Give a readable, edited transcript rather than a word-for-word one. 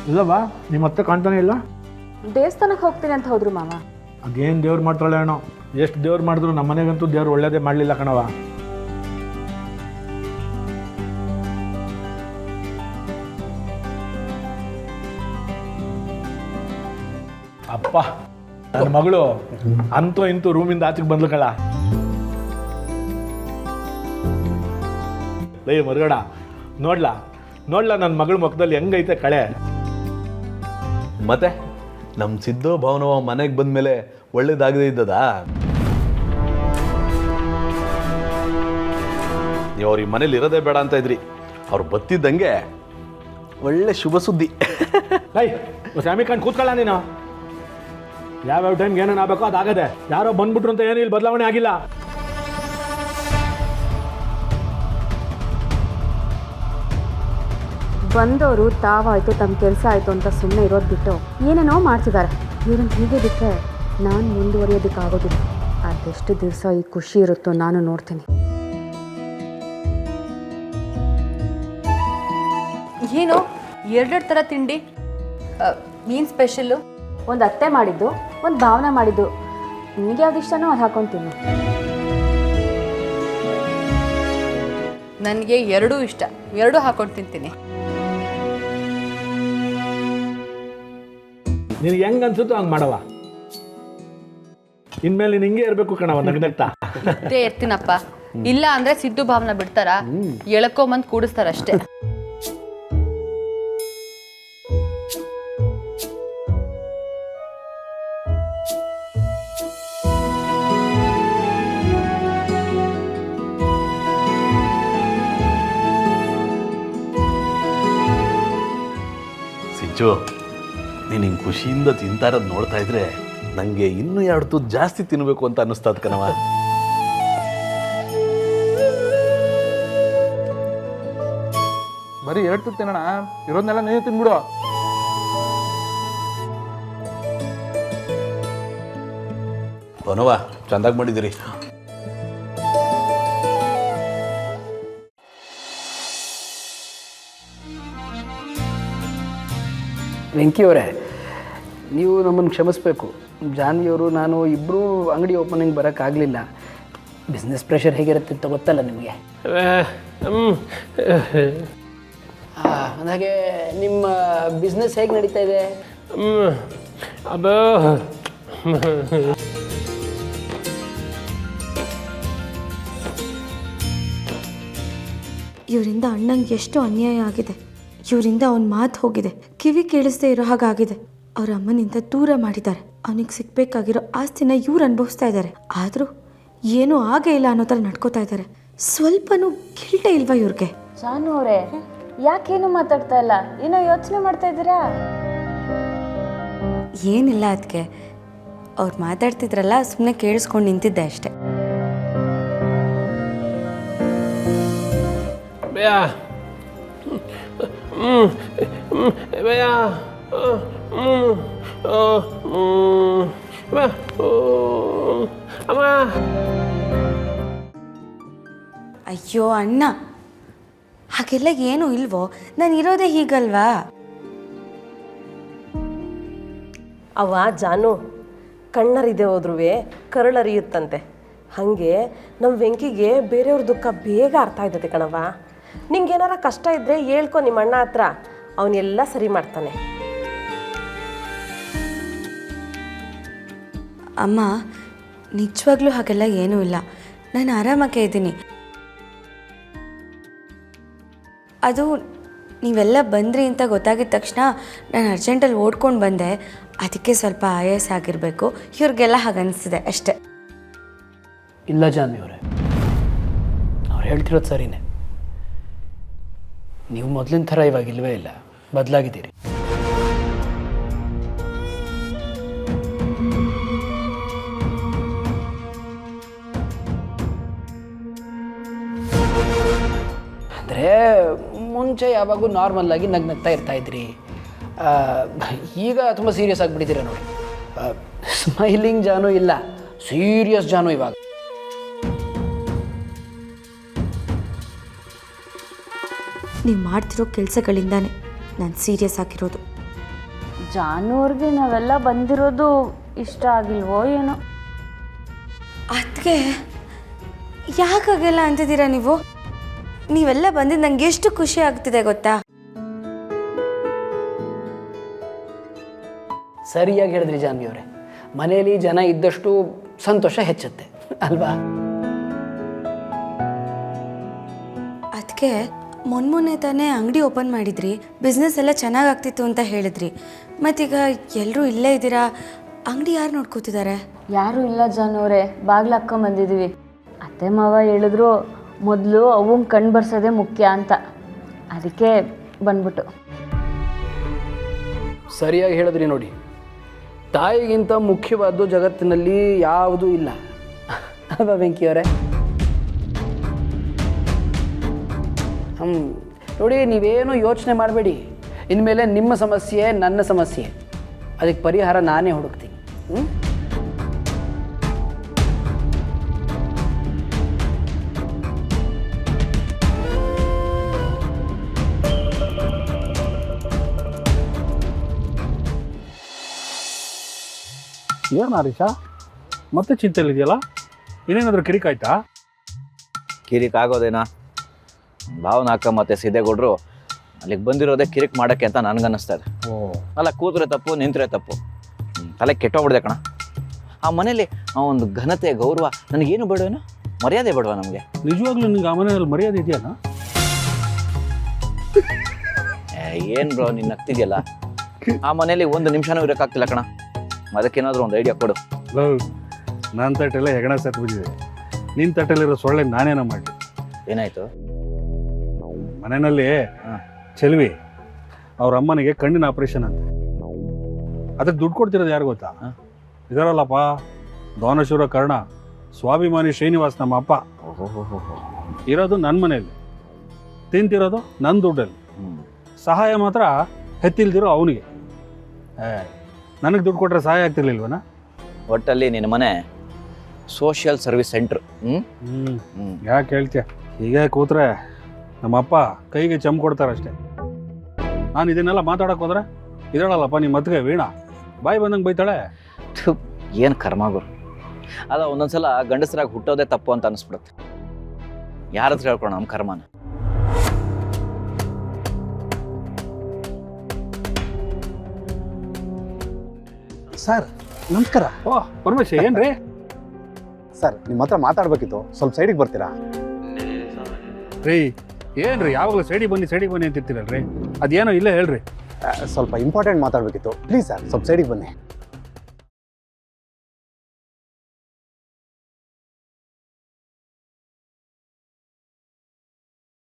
ಇಲ್ಲವಾ ನಿಮ್ಮ ಮತ್ತೆ ಕಾಣ್ತಾನೆ ಇಲ್ಲ. ದೇವಸ್ಥಾನಕ್ಕೆ ಹೋಗ್ತೀನಿ ಅಂತ ಹೋದ್ರು ಮಾವ. ಅದೇನು ದೇವ್ರು ಮಾಡ್ತಾಳೆ ಏನೋ, ಎಷ್ಟು ದೇವ್ರು ಮಾಡಿದ್ರು ನಮ್ಮ ಮನೆಗಂತೂ ದೇವ್ರು ಒಳ್ಳೇದೇ ಮಾಡಲಿಲ್ಲ ಕಣವ. ಅಪ್ಪ ನನ್ನ ಮಗಳು ಅಂತೂ ಇಂತೂ ರೂಮಿಂದ ಆಚೆಗೆ ಬಂದ್ಲು ಕಳ. ಲೇ ಮರುಗಡ ನೋಡ್ಲಾ ನನ್ನ ಮಗಳ ಮುಖದಲ್ಲಿ ಹೆಂಗೈತೆ ಕಳೆ. ಮತ್ತೆ ನಮ್ಮ ಸಿದ್ದು ಭವನವ ಮನೆಗೆ ಬಂದ್ಮೇಲೆ ಒಳ್ಳೇದಾಗದೇ ಇದ್ದದ? ನೀವು ಅವ್ರ ಈ ಮನೇಲಿ ಇರೋದೇ ಬೇಡ ಅಂತ ಇದ್ರಿ, ಅವ್ರು ಬತ್ತಿದ್ದಂಗೆ ಒಳ್ಳೆ ಶುಭ ಸುದ್ದಿ. ಲೈ ಸ್ವಾಮಿ ಕಂಡು ಕೂತ್ಕೊಳ್ಳ ನೀನು. ಯಾವ್ಯಾವ ಟೈಮ್ಗೆ ಏನೇನು ಆಗಬೇಕೋ ಅದಾಗದೆ. ಯಾರೋ ಬಂದ್ಬಿಟ್ರು ಅಂತ ಏನು ಇಲ್ಲಿ ಬದಲಾವಣೆ ಆಗಿಲ್ಲ. ಬಂದವರು ತಾವಾಯಿತು ತಮ್ಮ ಕೆಲಸ ಆಯಿತು ಅಂತ ಸುಮ್ಮನೆ ಇರೋದು ಬಿಟ್ಟು ಏನೇನೋ ಮಾಡ್ತಿದ್ದಾರೆ. ಇವ್ರನ್ನ ಹೀಗೆ ಬಿಟ್ಟರೆ ನಾನು ಮುಂದುವರಿಯೋದಕ್ಕಾಗೋದಿಲ್ಲ. ಅದೆಷ್ಟು ದಿವಸ ಈ ಖುಷಿ ಇರುತ್ತೋ ನಾನು ನೋಡ್ತೀನಿ. ಏನು ಎರಡೆರಡು ಥರ ತಿಂಡಿ? ಏನು ಸ್ಪೆಷಲ್ಲು? ಒಂದು ಅತ್ತೆ ಮಾಡಿದ್ದು, ಒಂದು ಭಾವನೆ ಮಾಡಿದ್ದು. ನಿಮಗೆ ಯಾವ್ದು ಇಷ್ಟನೋ ಅದು ಹಾಕೊತೀನಿ. ನನಗೆ ಎರಡೂ ಇಷ್ಟ, ಎರಡೂ ಹಾಕೊಂಡು ತಿಂತೀನಿ. ನಿನಗೆ ಹೆಂಗೆ ಅನ್ಸುತ್ತೋ ಹಂಗೆ ಮಾಡವ. ಇನ್ಮೇಲೆ ನೀನು ಹಿಂಗೆ ಇರಬೇಕು ಕಣವ, ನಗ್ನಗ್ತಾ ಇದ್ದೇ ಇರ್ತೀನಪ್ಪ. ಇಲ್ಲ ಅಂದ್ರೆ ಸಿದ್ದು ಭಾವನ ಬಿಡ್ತಾರ, ಎಳ್ಕೊಂಬಂದು ಕೂಡಿಸ್ತಾರಷ್ಟೇ. ಸಿಂಚು, ನೀನು ಹಿಂಗೆ ಖುಷಿಯಿಂದ ತಿಂತಾ ಇರೋದು ನೋಡ್ತಾ ಇದ್ರೆ ನನಗೆ ಇನ್ನೂ ಎರಡು ತುತ್ತು ಜಾಸ್ತಿ ತಿನ್ನಬೇಕು ಅಂತ ಅನ್ನಿಸ್ತದ ಕಣವ. ಬರೀ ಎರಡು ತುತ್ತು ತಿನ್ನೋಣ, ಇರೋದನ್ನೆಲ್ಲ ನೀನು ತಿನ್ಬಿಡು. ಭವನವ ಚಂದಾಗಿ ಮಾಡಿದ್ದೀರಿ. ವೆಂಕಿಯವರೇ, ನೀವು ನಮ್ಮನ್ನು ಕ್ಷಮಿಸಬೇಕು. ಜಾನ್ವಿಯವರು ನಾನು ಇಬ್ಬರೂ ಅಂಗಡಿ ಓಪನಿಂಗ್ ಬರೋಕ್ಕಾಗಲಿಲ್ಲ. ಬಿಸ್ನೆಸ್ ಪ್ರೆಷರ್ ಹೇಗಿರುತ್ತೆ ಅಂತ ಗೊತ್ತಲ್ಲ ನಿಮಗೆ. ಹಾಗೆ ನಿಮ್ಮ ಬಿಸ್ನೆಸ್ ಹೇಗೆ ನಡೀತಾ ಇದೆ? ಇವರಿಂದ ಅಣ್ಣಂಗೆ ಎಷ್ಟು ಅನ್ಯಾಯ ಆಗಿದೆ. ಇವರಿಂದ ಅವನ ಮಾತು ಹೋಗಿದೆ, ಕಿವಿ ಕೇಳಿಸದೆ ಇರೋ ಹಾಗಾಗಿದೆ. ಅವ್ರ ಅಮ್ಮನಿಂದ ದೂರ ಮಾಡಿದ್ದಾರೆ. ಅವನಿಗೆ ಸಿಗ್ಬೇಕಾಗಿರೋ ಆಸ್ತಿನ ಇವ್ರು ಅನುಭವಿಸ್ತಾ ಇದ್ದಾರೆ. ಆದರೂ ಏನೂ ಆಗೇ ಇಲ್ಲ ಅನ್ನೋ ಥರ ನಡ್ಕೋತಾ ಇದ್ದಾರೆ. ಸ್ವಲ್ಪನೂ ಗಿಲ್ಟೇ ಇಲ್ವಾ ಇವ್ರಿಗೆ? ಜಾನು ಅವರೇ, ಯಾಕೇನು ಮಾತಾಡ್ತಾ ಇಲ್ಲ? ಏನೋ ಯೋಚನೆ ಮಾಡ್ತಾ ಇದ್ದೀರಾ? ಏನಿಲ್ಲ, ಅದಕ್ಕೆ ಅವ್ರು ಮಾತಾಡ್ತಿದ್ರಲ್ಲ, ಸುಮ್ಮನೆ ಕೇಳಿಸ್ಕೊಂಡು ನಿಂತಿದ್ದೆ ಅಷ್ಟೆ. ಅಯ್ಯೋ ಅಣ್ಣ, ಹಾಗೆಲ್ಲ ಏನೂ ಇಲ್ವೋ? ನಾನು ಇರೋದೇ ಹೀಗಲ್ವಾ? ಅವ ಜಾನು, ಕಣ್ಣರಿದೆ ಹೋದ್ರೂ ಕರಳರಿಯುತ್ತಂತೆ. ಹಾಗೆ ನಮ್ಮ ವೆಂಕಿಗೆ ಬೇರೆಯವ್ರ ದುಃಖ ಬೇಗ ಅರ್ಥ ಆಯ್ತದೆ ಕಣವ. ನಿಂಗೇನಾರ ಕಷ್ಟ ಇದ್ದರೆ ಹೇಳ್ಕೊ ನಿಮ್ಮ ಅಣ್ಣ ಹತ್ರ, ಅವನ್ನೆಲ್ಲ ಸರಿ ಮಾಡ್ತಾನೆ. ಅಮ್ಮ, ನಿಜವಾಗ್ಲೂ ಹಾಗೆಲ್ಲ ಏನೂ ಇಲ್ಲ. ನಾನು ಆರಾಮಾಗೇ ಇದ್ದೀನಿ. ಅದು ನೀವೆಲ್ಲ ಬಂದ್ರಿ ಅಂತ ಗೊತ್ತಾಗಿದ ತಕ್ಷಣ ನಾನು ಅರ್ಜೆಂಟಲ್ಲಿ ಓಡ್ಕೊಂಡು ಬಂದೆ. ಅದಕ್ಕೆ ಸ್ವಲ್ಪ ಆಯಾಸ ಆಗಿರಬೇಕು. ಇವ್ರಿಗೆಲ್ಲ ಹಾಗನ್ನಿಸ್ತಿದೆ ಅಷ್ಟೆ. ಇಲ್ಲ ಜಾನ್ವಿಯವರೇ, ಅವ್ರು ಹೇಳ್ತಿರೋದು ಸರಿನೇ. ನೀವು ಮೊದಲಿನ ಥರ ಇವಾಗ ಇಲ್ಲವೇ ಇಲ್ಲ, ಬದಲಾಗಿದ್ದೀರಿ. ಅಂದರೆ ಮುಂಚೆ ಯಾವಾಗೂ ನಾರ್ಮಲ್ ಆಗಿ ನಗ್ನಗ್ತಾ ಇರ್ತಾ ಇದ್ರಿ. ಈಗ ತುಂಬ ಸೀರಿಯಸ್ ಆಗಿಬಿಟ್ಟಿದ್ದೀರ ನೋಡಿ. ಸ್ಮೈಲಿಂಗ್ ಜಾನು ಇಲ್ಲ, ಸೀರಿಯಸ್ ಜಾನು ಇವಾಗ. ನೀವು ಮಾಡ್ತಿರೋ ಕೆಲಸಗಳಿಂದಾನೆ ನಾನು ಸೀರಿಯಸ್ ಆಗಿರೋದು. ಜಾನೂರ್ಗೆ ನಾವೆಲ್ಲ ಬಂದಿರೋದು ಇಷ್ಟ ಆಗಿಲ್ವೋ ಏನೋ. ಅದಕ್ಕೆ ಯಾಕಾಗೆಲ್ಲ ಅಂತಿದ್ದೀರಾ ನೀವು? ನೀವೆಲ್ಲ ಬಂದಿದ್ದು ನಂಗೆ ಎಷ್ಟು ಖುಷಿ ಆಗ್ತಿದೆ ಗೊತ್ತಾ? ಸರಿಯಾಗಿ ಹೇಳಿದ್ರಿ ಜಾನ್ವಿ ಅವರೇ, ಮನೆಯಲ್ಲಿ ಜನ ಇದ್ದಷ್ಟು ಸಂತೋಷ ಹೆಚ್ಚುತ್ತೆ ಅಲ್ವಾ? ಅದಕ್ಕೆ ಮೊನ್ನೆ ತಾನೇ ಅಂಗಡಿ ಓಪನ್ ಮಾಡಿದ್ರಿ, ಬಿಸ್ನೆಸ್ ಎಲ್ಲ ಚೆನ್ನಾಗಿ ಆಗ್ತಿತ್ತು ಅಂತ ಹೇಳಿದ್ರಿ. ಮತ್ತೀಗ ಎಲ್ಲರೂ ಇಲ್ಲೇ ಇದ್ದೀರಾ, ಅಂಗಡಿ ಯಾರು ನೋಡ್ಕೋತಿದ್ದಾರೆ? ಯಾರೂ ಇಲ್ಲ ಜಾನವ್ರೆ, ಬಾಗ್ಲು ಹಾಕ್ಕೊಂಬಂದಿದ್ದೀವಿ. ಅತ್ತೆ ಮಾವ ಹೇಳಿದ್ರು ಮೊದಲು ಅವಂಗೆ ಕಣ್ಣು ಬರ್ಸೋದೇ ಮುಖ್ಯ ಅಂತ, ಅದಕ್ಕೆ ಬಂದ್ಬಿಟ್ಟು. ಸರಿಯಾಗಿ ಹೇಳಿದ್ರಿ ನೋಡಿ, ತಾಯಿಗಿಂತ ಮುಖ್ಯವಾದ್ದು ಜಗತ್ತಿನಲ್ಲಿ ಯಾವುದೂ ಇಲ್ಲ ಅಲ್ವಾ ವೆಂಕಿಯವರೇ? ನೋಡಿ, ನೀವೇನು ಯೋಚನೆ ಮಾಡಬೇಡಿ. ಇನ್ಮೇಲೆ ನಿಮ್ಮ ಸಮಸ್ಯೆ ನನ್ನ ಸಮಸ್ಯೆ, ಅದಕ್ಕೆ ಪರಿಹಾರ ನಾನೇ ಹುಡುಕ್ತೀನಿ. ಏನು ಹರೀಶ ಮತ್ತೆ ಚಿಂತೆಲಿದೆಯಲ್ಲ, ಇನ್ನೇನಾದರೂ ಕಿರಿಕಾಯ್ತಾ? ಕಿರಿಕ್ ಆಗೋದೇನಾ? ಭಾವನ ಅಕ್ಕ ಮತ್ತು ಸಿದ್ದೇಗೌಡರು ಅಲ್ಲಿಗೆ ಬಂದಿರೋದೇ ಕಿರಿಕ್ ಮಾಡೋಕ್ಕೆ ಅಂತ ನನಗನ್ನಿಸ್ತಾ ಇದೆ. ಅಲ್ಲ, ಕೂತ್ರೆ ತಪ್ಪು, ನಿಂತರೆ ತಪ್ಪು, ತಲೆ ಕೆಟ್ಟೋಗ್ಬಿಡ್ದೆ ಕಣ. ಆ ಮನೇಲಿ ಆ ಒಂದು ಘನತೆ, ಗೌರವ ನನಗೇನು ಬೇಡವೇನೋ, ಮರ್ಯಾದೆ ಬೇಡವಾ ನಮಗೆ? ನಿಜವಾಗ್ಲೂ ನಿಂಗೆ ಆ ಮನೆಯಲ್ಲಿ ಮರ್ಯಾದೆ ಇದೆಯಾ? ಏನು ಬ್ರೋ ನೀನು ನಗ್ತಿದ್ಯಲ್ಲ? ಆ ಮನೇಲಿ ಒಂದು ನಿಮಿಷನೂ ಇರೋಕ್ಕಾಗ್ತಿಲ್ಲ ಕಣ. ಅದಕ್ಕೇನಾದರೂ ಒಂದು ಐಡಿಯಾ ಕೊಡು. ನನ್ನ ತಟ್ಟೆಲ್ಲ ಹೆಗಣ ಸತ್ತು ಬಿದ್ದಿದೆ, ನಿನ್ನ ತಟ್ಟೆಲಿರೋ ಸೊಳ್ಳೆ ನಾನೇನೋ ಮಾಡಿ. ಏನಾಯಿತು? ಮನೆಯಲ್ಲಿ ಚೆಲ್ವಿ ಅವ್ರ ಅಮ್ಮನಿಗೆ ಕಣ್ಣಿನ ಆಪರೇಷನ್ ಅಂತೆ. ಅದಕ್ಕೆ ದುಡ್ಡು ಕೊಡ್ತಿರೋದು ಯಾರು ಗೊತ್ತಾ? ಇದರಲ್ಲಪ್ಪ, ದಾನಶೂರ ಕರ್ಣ, ಸ್ವಾಭಿಮಾನಿ ಶ್ರೀನಿವಾಸ್ ನಮ್ಮ ಅಪ್ಪ. ಇರೋದು ನನ್ನ ಮನೆಯಲ್ಲಿ, ತಿಂತಿರೋದು ನನ್ನ ದುಡ್ಡಲ್ಲಿ. ಸಹಾಯ ಮಾತ್ರ ಹೆತ್ತಿಲ್ದಿರೋ ಅವನಿಗೆ. ನನಗೆ ದುಡ್ಡು ಕೊಟ್ಟರೆ ಸಹಾಯ ಆಗ್ತಿರ್ಲಿಲ್ವನ? ಒಟ್ಟಲ್ಲಿ ನಿನ್ನ ಮನೆ ಸೋಷಿಯಲ್ ಸರ್ವಿಸ್ ಸೆಂಟ್ರ್. ಯಾಕೆ ಹೇಳ್ತೀಯ? ಹೀಗೆ ಕೂತ್ರೆ ನಮ್ಮಪ್ಪ ಕೈಗೆ ಚಮ್ ಕೊಡ್ತಾರಷ್ಟೇ. ನಾನು ಇದನ್ನೆಲ್ಲ ಮಾತಾಡೋಕೆ ಹೋದ್ರೆ ಇದರಲ್ಲಪ್ಪ ನಿಮ್ಮ ಮತ್ಗೆ ವೀಣಾ ಬಾಯಿ ಬಂದಂಗೆ ಬೈತಾಳೆ. ಏನು ಕರ್ಮಾಗುರು. ಅಲ್ಲ, ಒಂದೊಂದ್ಸಲ ಗಂಡಸರಾಗಿ ಹುಟ್ಟೋದೇ ತಪ್ಪು ಅಂತ ಅನಿಸ್ಬಿಡುತ್ತೆ. ಯಾರ ಹತ್ರ ಹೇಳ್ಕೊಳ ನಮ್ಮ ಕರ್ಮನ? ಸರ್ ನಮಸ್ಕಾರ. ಓ ಪರಮೇಶ್, ಏನ್ರಿ? ಸರ್ ನಿಮ್ಮ ಹತ್ರ ಮಾತಾಡ್ಬೇಕಿತ್ತು, ಸ್ವಲ್ಪ ಸೈಡಿಗೆ ಬರ್ತೀರಾ? ರೀ ಏನ್ರಿ ಯಾವಾಗಲೂ ಸೈಡಿಗೆ ಬನ್ನಿ ಅಂತಿರ್ತೀರಲ್ರಿ, ಅದೇನೋ ಇಲ್ಲೇ ಹೇಳ್ರಿ. ಸ್ವಲ್ಪ ಇಂಪಾರ್ಟೆಂಟ್ ಮಾತಾಡಬೇಕಿತ್ತು, ಪ್ಲೀಸ್ ಸರ್ ಸ್ವಲ್ಪ ಸೈಡಿಗೆ ಬನ್ನಿ.